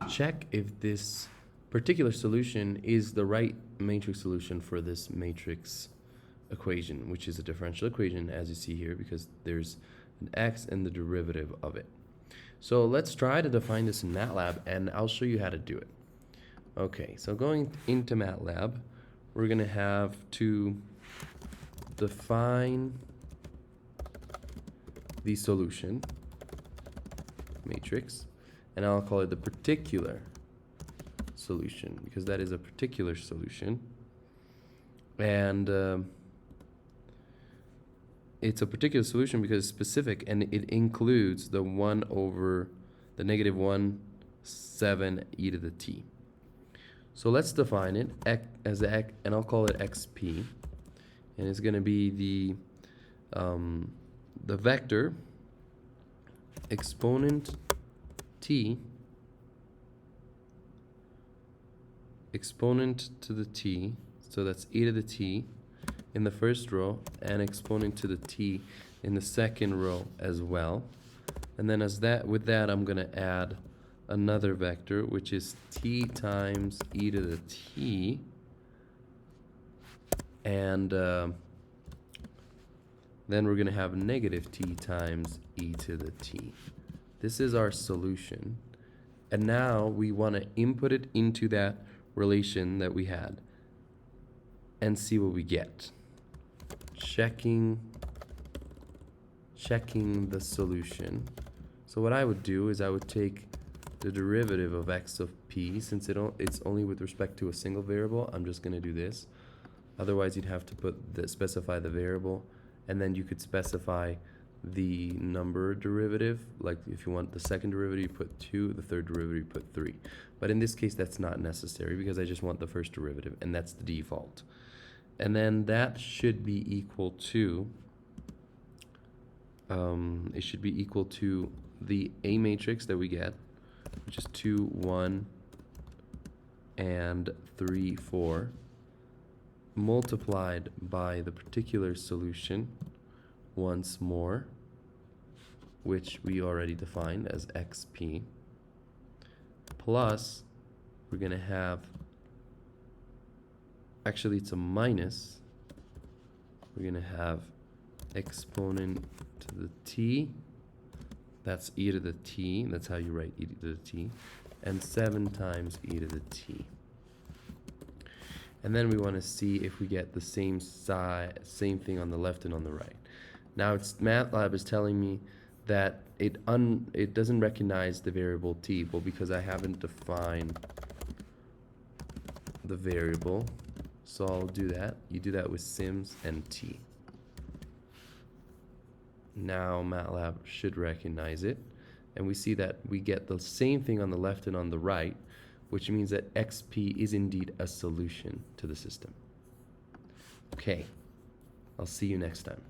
check if this particular solution is the right matrix solution for this matrix equation, which is a differential equation, as you see here, because there's an x and the derivative of it. So let's try to define this in Matlab, and I'll show you how to do it. Okay, so going into Matlab, we're going to have to define the solution matrix, and I'll call it the particular solution, because that is a particular solution. And it's a particular solution because it's specific, and it includes the 1 over the negative 1, 7 e to the t. So let's define it as x, and I'll call it xp, and it's going to be the vector exponent t, exponent to the t, so that's e to the t in the first row, and exponent to the t in the second row as well. And then with that I'm going to add another vector, which is t times e to the t, and then we're going to have negative t times e to the t. This is our solution, and now we want to input it into that relation that we had and see what we get. Checking the solution. So what I would do is I would take the derivative of x of p. Since it's only with respect to a single variable, I'm just going to do this. Otherwise you'd have to specify the variable, and then you could specify the number derivative. Like if you want the second derivative, you put 2, the third derivative, you put 3. But in this case that's not necessary, because I just want the first derivative, and that's the default. And then that should be equal to, it should be equal to the A matrix that we get, which is 2, 1, and 3, 4, multiplied by the particular solution once more, which we already defined as xp, plus we're going to have, actually it's a minus, we're going to have exponent to the t, that's e to the t, that's how you write e to the t, and 7 times e to the t. And then we want to see if we get the same thing on the left and on the right. Now Matlab is telling me that it doesn't recognize the variable t, well, because I haven't defined the variable. So I'll do that. You do that with sims and t. Now Matlab should recognize it, and we see that we get the same thing on the left and on the right, which means that xp is indeed a solution to the system. Okay, I'll see you next time.